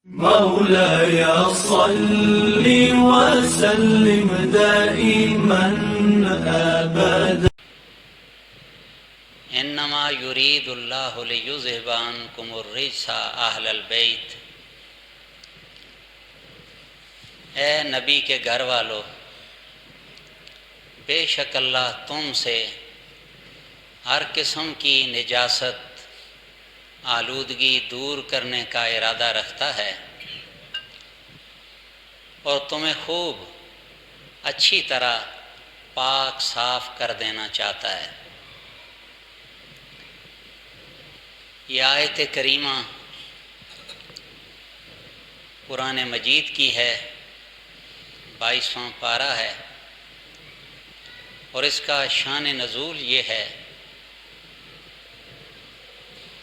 مولاي صل وسلم دائما أبدا. انما یرید اللہ لیذہب عنکم الرجس اہل البیت. اے نبی کے گھر والو، بے شک اللہ تم سے ہر قسم کی نجاست، آلودگی دور کرنے کا ارادہ رکھتا ہے اور تمہیں خوب اچھی طرح پاک صاف کر دینا چاہتا ہے. یہ آیت کریمہ قرآن مجید کی ہے، 22واں پارہ ہے، اور اس کا شان نزول یہ ہے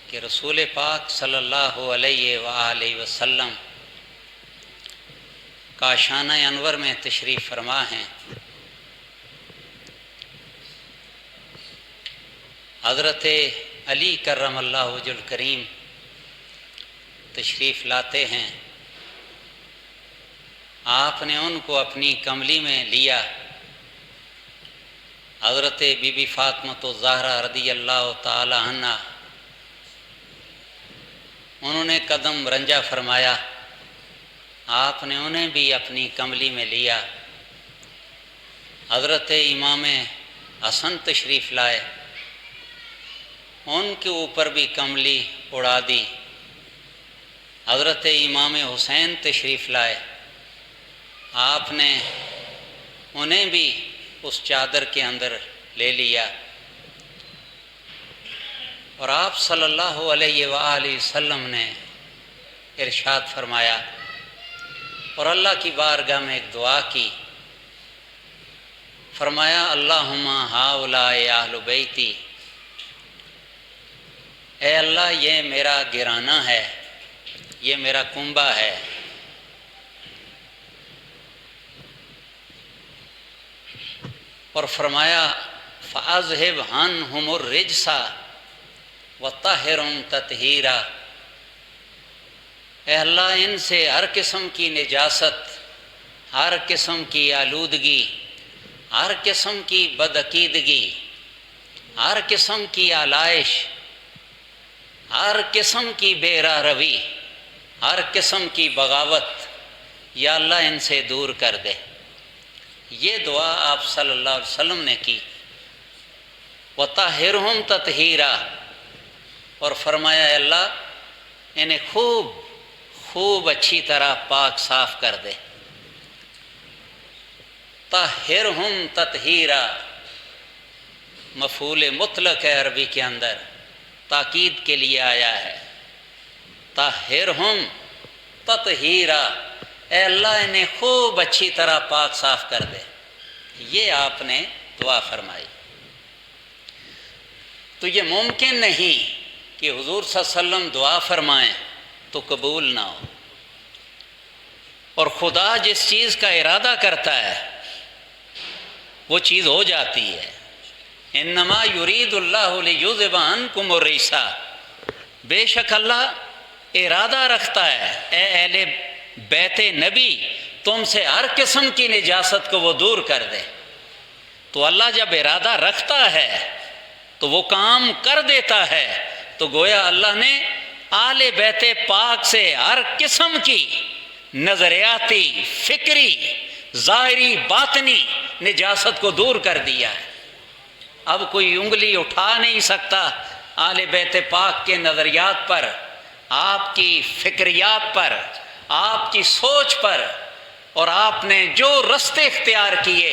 کہ رسول پاک صلی اللہ علیہ وآلہ وسلم کاشانہ انور میں تشریف فرما ہیں. حضرت علی کرم اللہ وجہ الکریم تشریف لاتے ہیں. آپ نے ان کو اپنی کملی میں لیا. حضرت بی بی فاطمہ الزہرا رضی اللہ تعالی عنہ انہوں نے قدم رنجہ فرمایا، آپ نے انہیں بھی اپنی کملی میں لیا. حضرت امام حسن تشریف لائے، ان کے اوپر بھی کملی اڑا دی. حضرت امام حسین تشریف لائے، آپ نے انہیں بھی اس چادر کے اندر لے لیا. اور آپ صلی اللہ علیہ وآلہ وسلم نے ارشاد فرمایا اور اللہ کی بارگاہ میں ایک دعا کی. فرمایا اللہم ہؤلاء اہل بیتی، اے اللہ یہ میرا گرانہ ہے، یہ میرا کنبہ ہے. اور فرمایا فَأَذْهِبْ عَنْهُمُ الرِّجْسَ وَطَهِّرْهُمْ تَطْهِيرًا. اے اللہ ان سے ہر قسم کی نجاست، ہر قسم کی آلودگی، ہر قسم کی بدعقیدگی، ہر قسم کی آلائش، ہر قسم کی بے راہ روی، ہر قسم کی بغاوت، یا اللہ ان سے دور کر دے. یہ دعا آپ صلی اللہ علیہ وسلم نے کی. وَطَهِّرْهُمْ تَطْهِيرًا، اور فرمایا اے اللہ انہیں خوب اچھی طرح پاک صاف کر دے. طَهِّرْهُمْ تَطْهِيرًا مفعول مطلق ہے، عربی کے اندر تاکید کے لیے آیا ہے. طَهِّرْهُمْ تَطْهِيرًا، اے اللہ انہیں خوب اچھی طرح پاک صاف کر دے. یہ آپ نے دعا فرمائی. تو یہ ممکن نہیں کہ حضور صلی اللہ علیہ وسلم دعا فرمائیں تو قبول نہ ہو. اور خدا جس چیز کا ارادہ کرتا ہے وہ چیز ہو جاتی ہے. انما یرید اللہ لیذہب عنکم الرجس، بے شک اللہ ارادہ رکھتا ہے اے اہل بیت نبی تم سے ہر قسم کی نجاست کو وہ دور کر دے. تو اللہ جب ارادہ رکھتا ہے تو وہ کام کر دیتا ہے. تو گویا اللہ نے آل بیت پاک سے ہر قسم کی نظریاتی، فکری، ظاہری، باطنی نجاست کو دور کر دیا ہے. اب کوئی انگلی اٹھا نہیں سکتا آل بیت پاک کے نظریات پر، آپ کی فکریات پر، آپ کی سوچ پر. اور آپ نے جو رستے اختیار کیے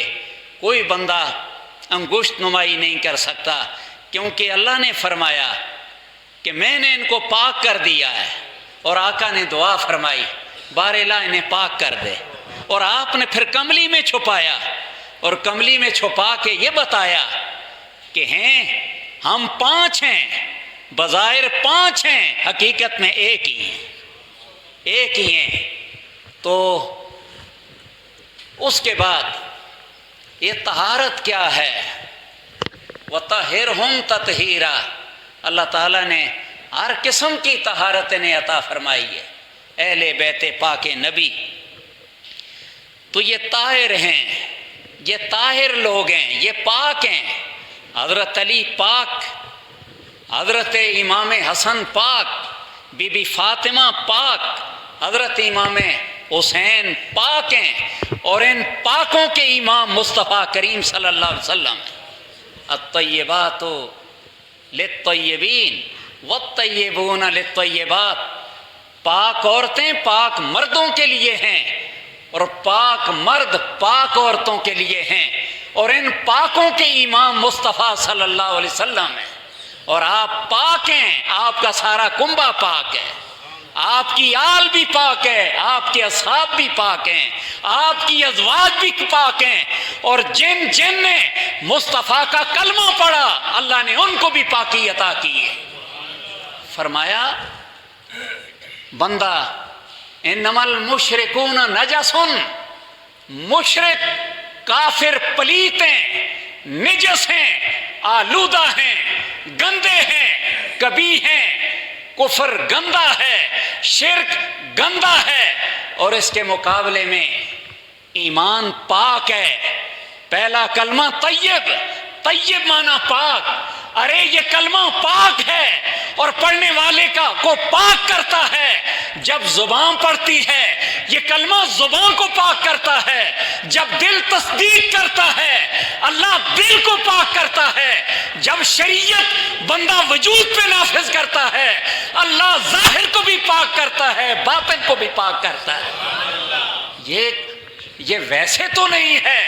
کوئی بندہ انگشت نمائی نہیں کر سکتا، کیونکہ اللہ نے فرمایا کہ میں نے ان کو پاک کر دیا ہے. اور آقا نے دعا فرمائی بار الہ انہیں پاک کر دے. اور آپ نے پھر کملی میں چھپایا، اور کملی میں چھپا کے یہ بتایا کہ ہم 5 ہیں، بظاہر 5 ہیں، حقیقت میں ایک ہی ہیں. تو اس کے بعد یہ طہارت کیا ہے؟ وَطَهِّرْهُمْ تَطْهِيرًا، اللہ تعالیٰ نے ہر قسم کی طہارت انہیں عطا فرمائی ہے. اہل بیت پاک نبی، تو یہ طاہر ہیں، یہ طاہر لوگ ہیں، یہ پاک ہیں۔ حضرت علی پاک، حضرت امام حسن پاک، بی بی فاطمہ پاک، حضرت امام حسین پاک ہیں، اور ان پاکوں کے امام مصطفیٰ کریم صلی اللہ علیہ وسلم ہیں۔ الطیبات للطیبین والطیبون للطیبات، پاک عورتیں پاک مردوں کے لیے ہیں، اور پاک مرد پاک عورتوں کے لیے ہیں، اور ان پاکوں کے امام مصطفیٰ صلی اللہ علیہ وسلم ہیں۔ اور آپ پاک ہیں، آپ کا سارا کنبہ پاک ہے، آپ کی آل بھی پاک ہے، آپ کے اصحاب بھی پاک ہیں، آپ کی ازواج بھی پاک ہیں، اور جن جن نے مصطفیٰ کا کلمہ پڑھا اللہ نے ان کو بھی پاکی عطا کی ہے۔ فرمایا بندہ انما المشرکون نجس، مشرک کافر پلیت ہیں، نجس ہیں، آلودہ ہیں، گندے ہیں، کبھی ہیں، کفر گندا ہے، شرک گندا ہے، اور اس کے مقابلے میں ایمان پاک ہے۔ پہلا کلمہ طیب، طیب معنی پاک، ارے یہ کلمہ پاک ہے اور پڑھنے والے کو پاک کرتا ہے۔ جب زبان پڑھتی ہے یہ کلمہ زبان کو پاک کرتا ہے، جب دل تصدیق کرتا ہے اللہ دل کو پاک کرتا ہے، جب شریعت بندہ وجود پہ نافذ کرتا ہے اللہ ظاہر کو بھی پاک کرتا ہے، باطن کو بھی پاک کرتا ہے۔ یہ ویسے تو نہیں ہے،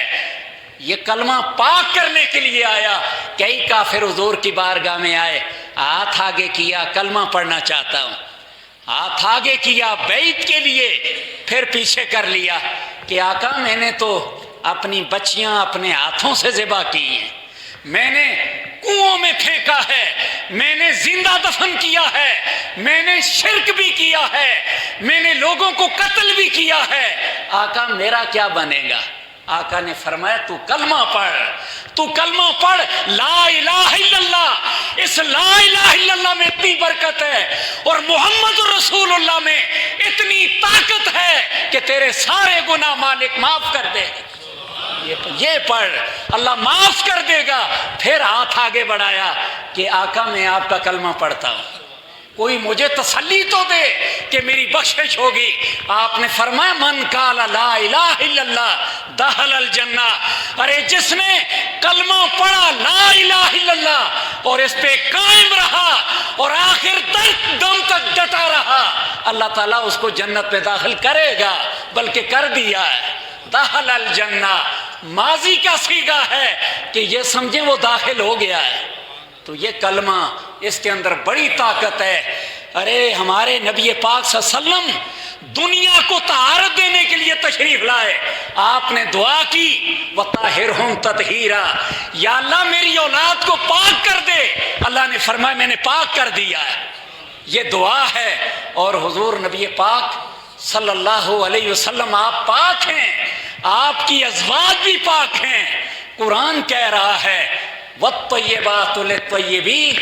یہ کلمہ پاک کرنے کے لیے آیا۔ کئی کافر حضور کی بارگاہ میں آئے، ہاتھ آگے کیا کلمہ پڑھنا چاہتا ہوں، ہاتھ آگے کیا بیعت کے لیے، پھر پیچھے کر لیا کہ آقا میں نے تو اپنی بچیاں اپنے ہاتھوں سے ذبح کی ہیں، میں نے کنووں میں پھینکا ہے، میں نے زندہ دفن کیا ہے، میں نے شرک بھی کیا ہے، میں نے لوگوں کو قتل بھی کیا ہے، آقا میرا کیا بنے گا؟ آقا نے فرمایا تو کلمہ پڑھ، تو کلمہ پڑھ، لا الہ الا اللہ۔ اس لا الہ الا اللہ میں اتنی برکت ہے اور محمد رسول اللہ میں اتنی طاقت ہے کہ تیرے سارے گناہ مالک معاف کر دے۔ یہ پڑھ اللہ معاف کر دے گا۔ پھر ہاتھ آگے بڑھایا کہ آقا میں آپ کا کلمہ پڑھتا ہوں، کوئی مجھے تسلی تو دے کہ میری بخشش ہوگی۔ آپ نے فرمایا من قال لا الہ الا اللہ دخل الجنہ، ارے جس نے کلمہ پڑھا لا الہ الا اللہ اور اس پہ قائم رہا اور آخر دم تک ڈٹا رہا، اللہ تعالیٰ اس کو جنت میں داخل کرے گا، بلکہ کر دیا ہے۔ دخل الجنہ ماضی کا صیغہ ہے کہ یہ سمجھیں وہ داخل ہو گیا ہے۔ تو یہ کلمہ اس کے اندر بڑی طاقت ہے۔ ارے ہمارے نبی پاک صلی اللہ علیہ وسلم دنیا کو طہارت دینے کے لیے تشریف لائے، آپ نے دعا کی وَطَهِّرْهُمْ تَطْهِيرًا، یا اللہ میری اولاد کو پاک کر دے۔ اللہ نے فرمایا میں نے پاک کر دیا ہے۔ یہ دعا ہے، اور حضور نبی پاک صلی اللہ علیہ وسلم آپ پاک ہیں، آپ کی ازواج بھی پاک ہیں۔ قرآن کہہ رہا ہے وَالطَّيِّبَاتُ لِلطَّيِّبِينَ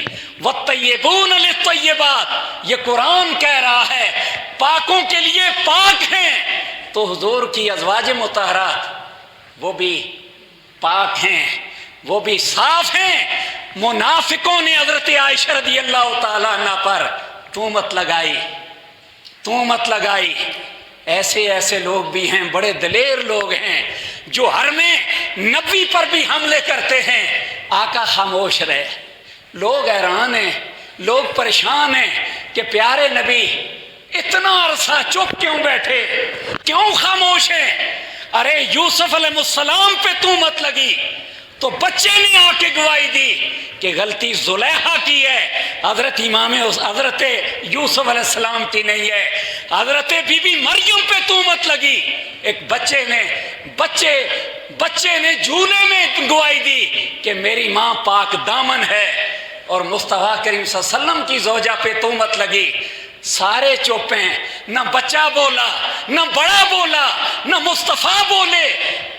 وَالطَّيِّبُونَ لِلطَّيِّبَاتِ، یہ قرآن کہہ رہا ہے پاکوں کے لیے پاک ہیں۔ تو حضور کی ازواج مطہرات وہ بھی پاک ہیں، وہ بھی صاف ہیں۔ منافقوں نے حضرت عائشہ رضی اللہ تعالیٰ عنہ پر تہمت لگائی، تہمت لگائی۔ ایسے ایسے لوگ بھی ہیں، بڑے دلیر لوگ ہیں جو حرم نبی پر بھی حملے کرتے ہیں۔ آقا خاموش رہے، لوگ حیران ہیں، لوگ پریشان ہیں کہ پیارے نبی اتنا عرصہ چپ کیوں بیٹھے، کیوں خاموش ہیں؟ ارے یوسف علیہ السلام پہ تہمت لگی تو بچے نے آ کے گواہی دی کہ غلطی زلیخا کی ہے، حضرت یوسف علیہ السلام کی نہیں ہے۔ حضرت بی بی مریم پہ تہمت لگی، ایک بچے نے جھولے میں گواہی دی کہ میری ماں پاک دامن ہے، اور مصطفیٰ کریم صلی اللہ علیہ وسلم کی زوجہ پہ تہمت لگی۔ سارے چپ ہیں، نہ بچہ بولا، نہ بڑا بولا، نہ مصطفیٰ بولے۔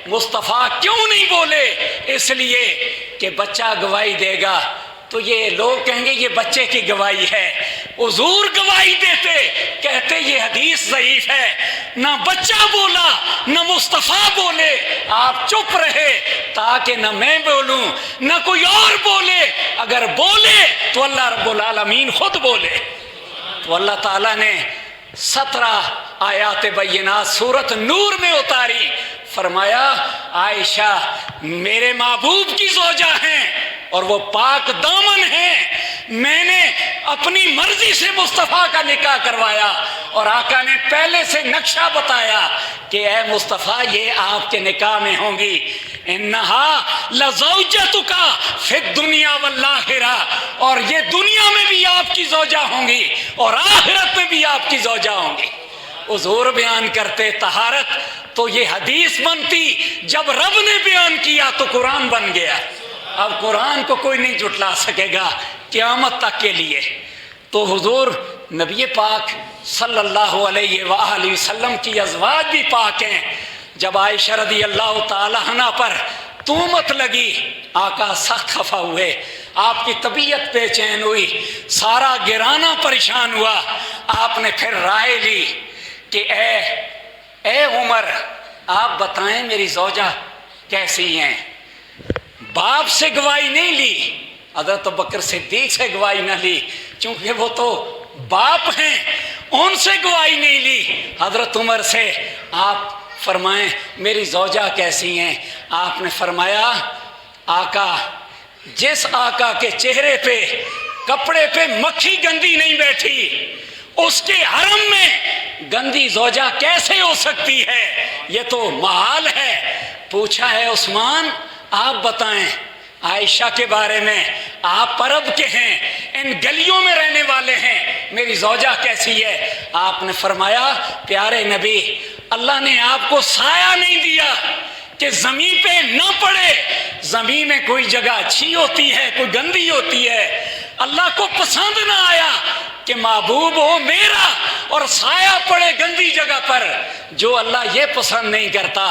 مصطفیٰ کیوں نہیں بولے؟ اس لیے کہ بچہ گواہی دے گا تو یہ لوگ کہیں گے یہ بچے کی گواہی ہے. حضور گواہی دیتے، کہتے یہ حدیث ضعیف ہے. نہ بچہ بولا نہ مصطفیٰ بولے، آپ چپ رہے تاکہ نہ میں بولوں نہ کوئی اور بولے. اگر بولے تو اللہ رب العالمین خود بولے. تو اللہ تعالیٰ نے 17 آیات بینات سورت نور میں اتاری. فرمایا عائشہ میرے محبوب کی زوجہ ہیں اور وہ پاک دامن ہیں. میں نے اپنی مرضی سے مصطفیٰ کا نکاح کروایا اور آقا نے پہلے سے نقشہ بتایا کہ اے مصطفیٰ یہ آپ کے نکاح میں ہوں گی. انہا لزوجتک فی الدنیا والآخرہ، اور یہ دنیا میں بھی آپ کی زوجہ ہوں گی اور آخرت میں بھی آپ کی زوجہ ہوں گی. حضور بیان کرتے طہارت تو یہ حدیث بنتی، جب رب نے بیان کیا تو قرآن بن گیا. اب قرآن کو کوئی نہیں جھٹلا سکے گا قیامت تک کے لیے. تو حضور نبی پاک صلی اللہ علیہ وآلہ وسلم کی ازواج بھی پاک ہیں. جب عائشہ رضی اللہ تعالیٰ عنہ پر تہمت لگی، آقا سخت خفا ہوئے، آپ کی طبیعت بے چین ہوئی، سارا گھرانہ پریشان ہوا. آپ نے پھر رائے لی کہ اے عمر آپ بتائیں میری زوجہ کیسی ہیں. باپ سے گواہی نہیں لی، حضرت بکر صدیق سے گواہی نہ لی چونکہ وہ تو باپ ہیں، ان سے گواہی نہیں لی. حضرت عمر سے آپ فرمائیں میری زوجہ کیسی ہیں. آپ نے فرمایا آقا جس آقا کے چہرے پہ کپڑے پہ مکھی گندی نہیں بیٹھی اس کے حرم میں گندی زوجہ کیسے ہو سکتی ہے، یہ تو محال ہے. پوچھا ہے عثمان آپ بتائیں عائشہ کے بارے میں، آپ پرب کے ہیں، ان گلیوں میں رہنے والے ہیں، میری زوجہ کیسی ہے. آپ نے فرمایا پیارے نبی اللہ نے آپ کو سایہ نہیں دیا کہ زمین پہ نہ پڑے. زمین میں کوئی جگہ اچھی ہوتی ہے کوئی گندی ہوتی ہے. اللہ کو پسند نہ آیا کہ محبوب ہو میرا اور سایہ پڑے گندی جگہ پر. جو اللہ یہ پسند نہیں کرتا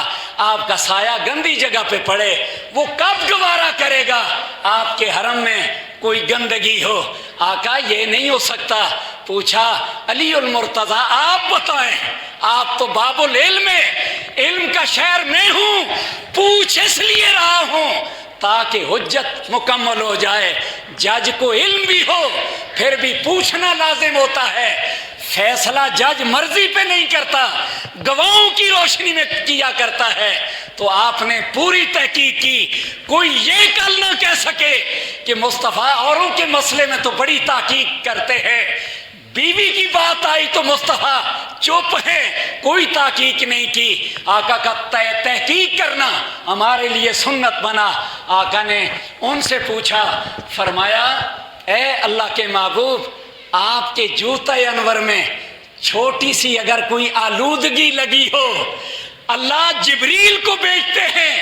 آپ کا سایہ گندی جگہ پہ پڑے، وہ کب گوارا کرے گا آپ کے حرم میں کوئی گندگی ہو. آقا یہ نہیں ہو سکتا. پوچھا علی المرتضی آپ بتائیں، آپ تو باب العلم ہے، علم کا شہر میں ہوں، پوچھ اس لیے رہا ہوں تاکہ حجت مکمل ہو جائے. جج کو علم بھی ہو پھر بھی پوچھنا لازم ہوتا ہے. فیصلہ جج مرضی پہ نہیں کرتا، گواہوں کی روشنی میں کیا کرتا ہے. تو آپ نے پوری تحقیق کی، کوئی یہ کل نہ کہہ سکے کہ مصطفیٰ اوروں کے مسئلے میں تو بڑی تحقیق کرتے ہیں، بیوی کی بات آئی تو مصطفیٰ چپ ہے، کوئی تحقیق نہیں کی. آقا کا تحقیق کرنا ہمارے لیے سنت بنا. آقا نے ان سے پوچھا، فرمایا اے اللہ کے محبوب آپ کے جوتے انور میں چھوٹی سی اگر کوئی آلودگی لگی ہو، اللہ جبریل کو بھیجتے ہیں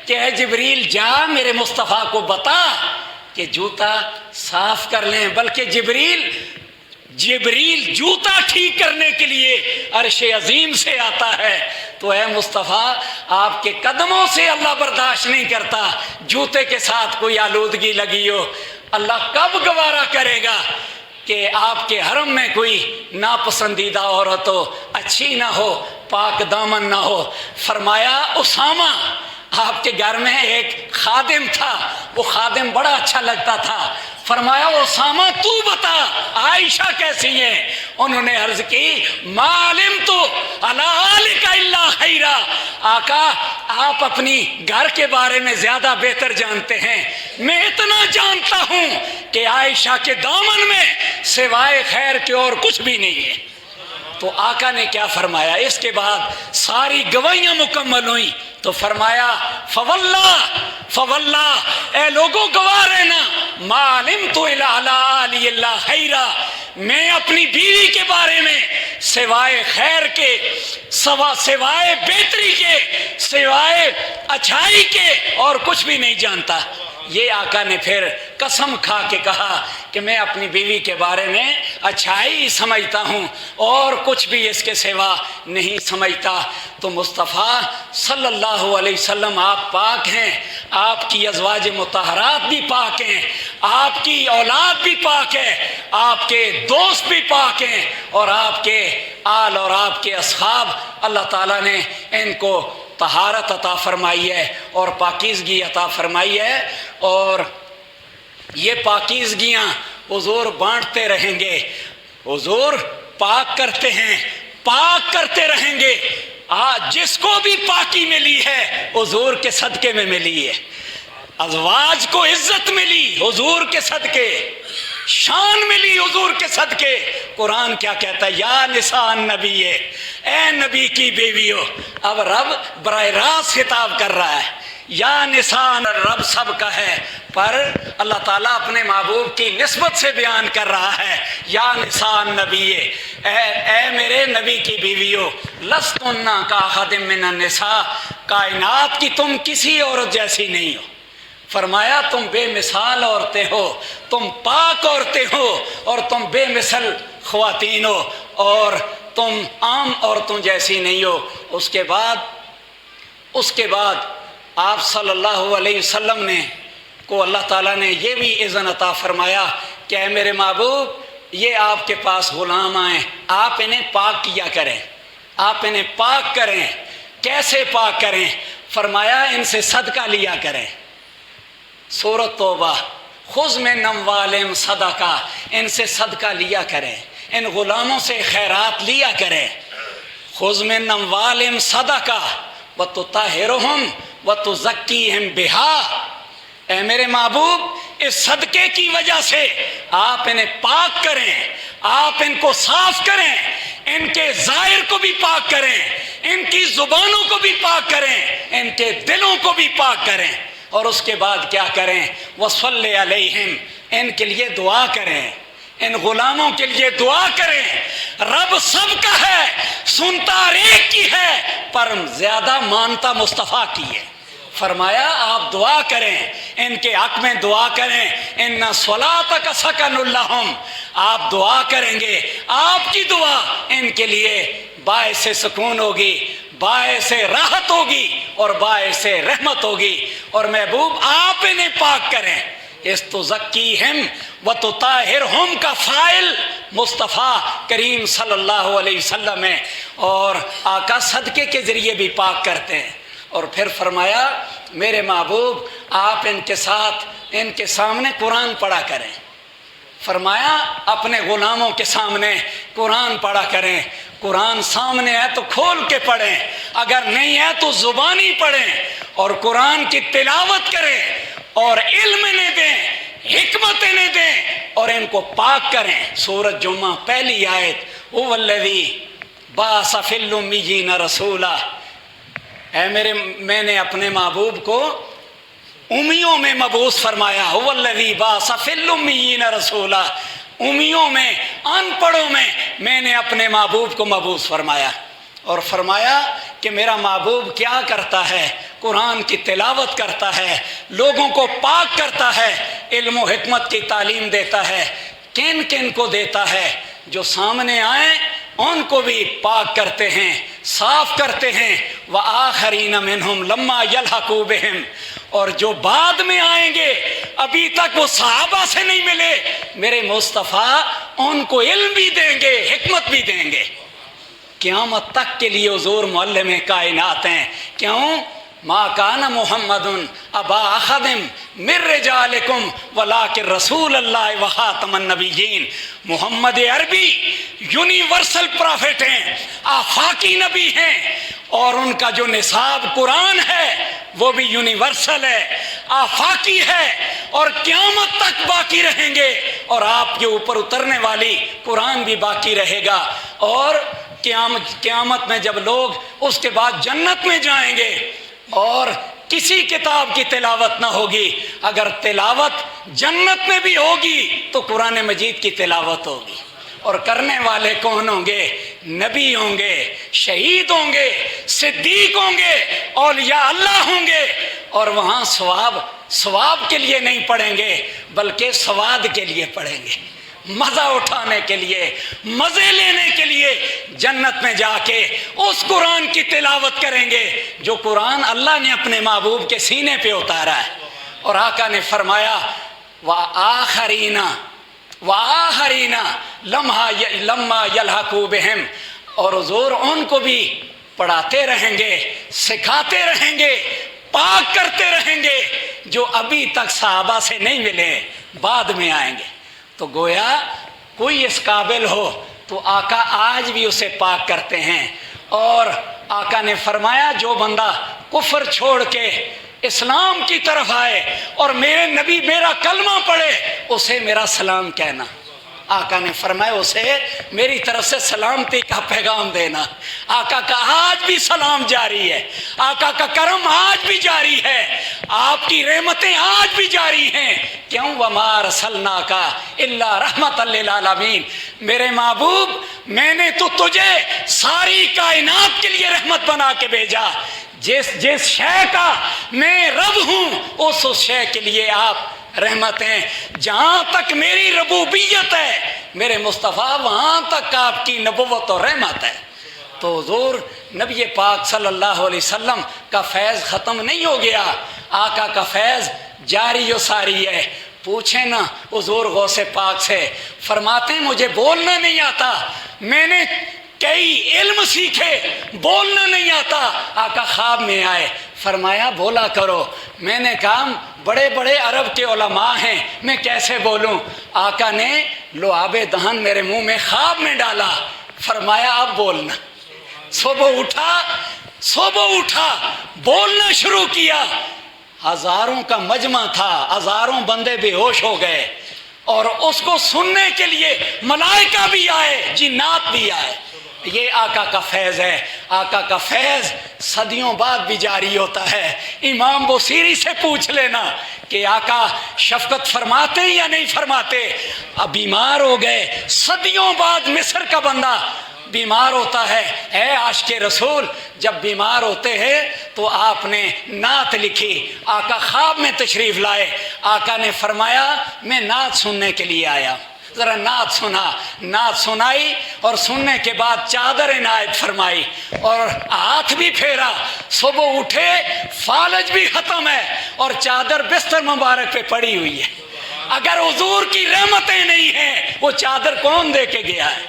کہ اے جبریل جا میرے مصطفیٰ کو بتا کہ جوتا صاف کر لیں. بلکہ جبریل جوتا ٹھیک کرنے کے لیے عرش عظیم سے آتا ہے. تو اے مصطفیٰ آپ کے قدموں سے اللہ برداشت نہیں کرتا جوتے کے ساتھ کوئی آلودگی لگی ہو. اللہ کب گوارا کرے گا کہ آپ کے حرم میں کوئی ناپسندیدہ عورت ہو، اچھی نہ ہو، پاک دامن نہ ہو. فرمایا اسامہ آپ کے گھر میں ایک خادم تھا، وہ خادم بڑا اچھا لگتا تھا. فرمایا اسامہ تو بتا عائشہ کیسی ہیں. انہوں نے عرض کی ما علمت علی آلک الا خیرا. آقا آپ اپنی گھر کے بارے میں زیادہ بہتر جانتے ہیں، میں اتنا جانتا ہوں کہ عائشہ کے دامن میں سوائے خیر کے اور کچھ بھی نہیں ہے. تو آقا نے کیا فرمایا؟ اس کے بعد ساری گواہیاں مکمل ہوئیں تو فرمایا فواللہ اے لوگوں گواہ رہنا ما علمت الی آلہ الا خیرا، میں اپنی بیوی کے بارے میں سوائے خیر کے، سوائے بہتری کے، سوائے اچھائی کے اور کچھ بھی نہیں جانتا. یہ آقا نے پھر قسم کھا کے کہا کہ میں اپنی بیوی کے بارے میں اچھائی سمجھتا ہوں اور کچھ بھی اس کے سوا نہیں سمجھتا. تو مصطفیٰ صلی اللہ علیہ وسلم آپ پاک ہیں، آپ کی ازواج مطہرات بھی پاک ہیں، آپ کی اولاد بھی پاک ہے، آپ کے دوست بھی پاک ہیں، اور آپ کے آل اور آپ کے اصحاب اللہ تعالیٰ نے ان کو طہارت عطا فرمائی ہے اور پاکیزگی عطا فرمائی ہے، اور یہ پاکیزگیاں حضور بانٹتے رہیں گے۔ حضور پاک کرتے ہیں، پاک کرتے رہیں گے۔ جس کو بھی پاکی ملی ہے حضور کے صدقے میں ملی ہے۔ ازواج کو عزت ملی حضور کے صدقے، شان ملی حضور کے صدقے۔ قرآن کیا کہتا ہے؟ یا نساء النبی، اے نبی کی بیویوں۔ اب رب براہ راست خطاب کر رہا ہے، یا نساء، رب سب کا ہے، پر اللہ تعالیٰ اپنے محبوب کی نسبت سے بیان کر رہا ہے، یا نساء النبی، اے میرے نبی کی بیویوں، لستن کاحد من النساء، کائنات کی تم کسی عورت جیسی نہیں ہو۔ فرمایا تم بے مثال عورتیں ہو، تم پاک عورتیں ہو، اور تم بے مثل خواتین ہو، اور تم عام عورتوں جیسی نہیں ہو۔ اس کے بعد آپ صلی اللہ علیہ وسلم نے کو اللہ تعالیٰ نے یہ بھی اذن عطا فرمایا کہ اے میرے محبوب، یہ آپ کے پاس غلام آئیں، آپ انہیں پاک کیا کریں، آپ انہیں پاک کریں۔ کیسے پاک کریں؟ فرمایا ان سے صدقہ لیا کریں۔ سورۃ توبہ، خذ من اموالہم صدقہ، ان سے صدقہ لیا کریں، ان غلاموں سے خیرات لیا کریں۔ خذ من اموالہم صدقہ وتطہرہم وتزکیہم بہا، اے میرے محبوب اس صدقے کی وجہ سے آپ انہیں پاک کریں، آپ ان کو صاف کریں، ان کے ظاہر کو بھی پاک کریں، ان کی زبانوں کو بھی پاک کریں، ان کے دلوں کو بھی پاک کریں۔ اور اس کے بعد کیا کریں؟ وصلی علیہم، ان کے لیے دعا کریں، ان غلاموں کے لیے دعا کریں۔ رب سب کا ہے، سنتا ہر ایک کی ہے، پر زیادہ مانتا مصطفیٰ کی ہے۔ فرمایا آپ دعا کریں، ان کے حق میں دعا کریں۔ ان صلاتک سکن لہم، آپ دعا کریں گے، آپ کی دعا ان کے لیے باعث سکون ہوگی، باعث راحت ہوگی، اور باعث رحمت ہوگی۔ اور محبوب آپ انہیں پاک کریں۔ استزکیہم وتطہرہم کا فاعل مصطفیٰ کریم صلی اللہ علیہ وسلم ہے، اور آقا صدقے کے ذریعے بھی پاک کرتے ہیں۔ اور پھر فرمایا میرے محبوب آپ ان کے ساتھ، ان کے سامنے قرآن پڑھا کریں۔ فرمایا اپنے غلاموں کے سامنے قرآن پڑھا کریں۔ قرآن سامنے ہے تو کھول کے پڑھیں، اگر نہیں ہے تو زبانی پڑھیں، اور قرآن کی تلاوت کریں، اور علم انہیں دیں، حکمت انہیں دیں، اور ان کو پاک کریں۔ سورۃ جمعہ پہلی آیت، هو الذی بعث فی الامیین رسولا، اے میں نے اپنے محبوب کو امیوں میں مبعوث فرمایا۔ هو الذی بعث فی الامیین رسولا، امیوں میں، ان پڑھوں میں نے اپنے محبوب کو مبعوث فرمایا۔ اور فرمایا کہ میرا محبوب کیا کرتا ہے؟ قرآن کی تلاوت کرتا ہے، لوگوں کو پاک کرتا ہے، علم و حکمت کی تعلیم دیتا ہے۔ کن کن کو دیتا ہے؟ جو سامنے آئیں ان کو بھی پاک کرتے ہیں، صاف کرتے ہیں۔ وآخرین منہم لما یلحقوا بہم، اور جو بعد میں آئیں گے، ابھی تک وہ صحابہ سے نہیں ملے، میرے مصطفیٰ ان کو علم بھی دیں گے، حکمت بھی دیں گے۔ قیامت تک کے لیے حضور معلم کائنات ہیں۔ کیوں؟ ما کان محمد ابا احد من رجالکم ولکن رسول اللہ وخاتم النبیین۔ محمد عربی یونیورسل پرافٹ ہیں، آفاقی نبی ہیں، اور ان کا جو نصاب قرآن ہے وہ بھی یونیورسل ہے، آفاقی ہے، اور قیامت تک باقی رہیں گے، اور آپ کے اوپر اترنے والی قرآن بھی باقی رہے گا۔ اور قیامت میں جب لوگ اس کے بعد جنت میں جائیں گے اور کسی کتاب کی تلاوت نہ ہوگی، اگر تلاوت جنت میں بھی ہوگی تو قرآن مجید کی تلاوت ہوگی، اور کرنے والے کون ہوں گے؟ نبی ہوں گے، شہید ہوں گے، صدیق ہوں گے، اولیاء اللہ ہوں گے۔ اور وہاں ثواب کے لیے نہیں پڑھیں گے بلکہ سواد کے لیے پڑھیں گے، مزہ اٹھانے کے لیے، مزے لینے کے لیے جنت میں جا کے اس قرآن کی تلاوت کریں گے جو قرآن اللہ نے اپنے محبوب کے سینے پہ اتارا ہے۔ اور آقا نے فرمایا وآخرین لما یلحقوا بہم، اور حضور ان کو بھی پڑھاتے رہیں گے، سکھاتے رہیں گے، پاک کرتے رہیں گے جو ابھی تک صحابہ سے نہیں ملے، بعد میں آئیں گے۔ تو گویا کوئی اس قابل ہو تو آقا آج بھی اسے پاک کرتے ہیں۔ اور آقا نے فرمایا جو بندہ کفر چھوڑ کے اسلام کی طرف آئے اور میرے نبی میرا کلمہ پڑھے اسے میرا سلام کہنا۔ آقا نے فرمایا اسے میری طرف سے سلامتی کا پیغام دینا۔ آقا کا آج بھی سلام جاری ہے، آقا کا کرم آج بھی جاری ہے، آپ کی رحمتیں آج بھی جاری ہیں۔ کیوں؟ وَمَا أَرْسَلْنَاكَ إِلَّا رَحْمَةً لِّلْعَالَمِينَ، میرے محبوب میں نے تو تجھے ساری کائنات کے لیے رحمت بنا کے بھیجا۔ جس شے کا میں رب ہوں اس شے کے لیے آپ رحمت ہیں۔ جہاں تک میری ربوبیت ہے میرے مصطفیٰ وہاں تک آپ کی نبوت اور رحمت ہے۔ تو حضور نبی پاک صلی اللہ علیہ وسلم کا فیض ختم نہیں ہو گیا، آقا کا فیض جاری و ساری ہے۔ پوچھیں نا حضور غوث پاک سے، فرماتے ہیں مجھے بولنا نہیں آتا، میں نے کئی علم سیکھے، بولنا نہیں آتا۔ آقا خواب میں آئے، فرمایا بولا کرو۔ میں نے کہا بڑے بڑے عرب کے علماء ہیں، میں کیسے بولوں؟ آقا نے لعاب دہن میرے منہ میں خواب میں ڈالا، فرمایا اب بولنا۔ صبح اٹھا بولنا شروع کیا۔ ہزاروں کا مجمع تھا، ہزاروں بندے بے ہوش ہو گئے، اور اس کو سننے کے لیے ملائکہ بھی آئے، جنات بھی آئے۔ یہ آقا کا فیض ہے۔ آقا کا فیض صدیوں بعد بھی جاری ہوتا ہے۔ امام بصیری سے پوچھ لینا کہ آقا شفقت فرماتے یا نہیں فرماتے؟ اب بیمار ہو گئے، صدیوں بعد مصر کا بندہ بیمار ہوتا ہے۔ اے عاشق رسول، جب بیمار ہوتے ہیں تو آپ نے نعت لکھی، آقا خواب میں تشریف لائے، آقا نے فرمایا میں نعت سننے کے لیے آیا، ذرا نعت سنا۔ نعت سنائی اور سننے کے بعد چادر عنایت فرمائی اور ہاتھ بھی پھیرا۔ صبح اٹھے فالج بھی ختم ہے اور چادر بستر مبارک پہ پڑی ہوئی ہے۔ اگر حضور کی رحمتیں نہیں ہیں وہ چادر کون دے کے گیا ہے؟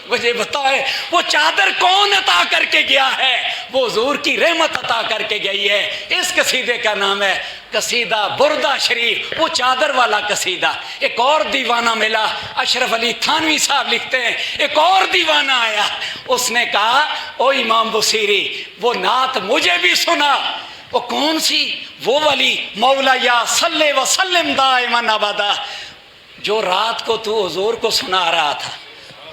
مجھے بتائے وہ چادر کون عطا کر کے گیا ہے؟ وہ حضور کی رحمت عطا کر کے گئی ہے۔ اس قصیدے کا نام ہے قصیدہ بردہ شریف، وہ چادر والا قصیدہ۔ ایک اور دیوانہ ملا، اشرف علی تھانوی صاحب لکھتے ہیں ایک اور دیوانہ آیا، اس نے کہا او امام بصیری وہ نعت مجھے بھی سنا۔ وہ کون سی؟ وہ والی مولا یا صلی وسلم دائما ابدا، جو رات کو تو حضور کو سنا رہا تھا۔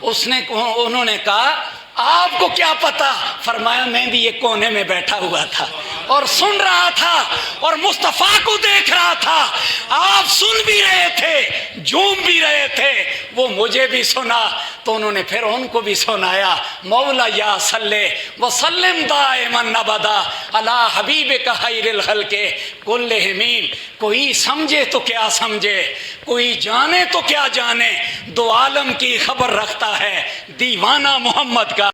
انہوں نے کہا آپ کو کیا پتا؟ فرمایا میں بھی ایک کونے میں بیٹھا ہوا تھا اور سن رہا تھا اور مصطفیٰ کو دیکھ رہا تھا۔ آپ سن بھی رہے تھے، جھوم بھی رہے تھے، وہ مجھے بھی سنا۔ تو انہوں نے پھر ان کو بھی سنایا، مولا یا صلی وسلم دائما ابدا علی حبیبک خیر الخلق کلہم۔ کوئی سمجھے تو کیا سمجھے، کوئی جانے تو کیا جانے، دو عالم کی خبر رکھتا ہے دیوانہ محمد کا۔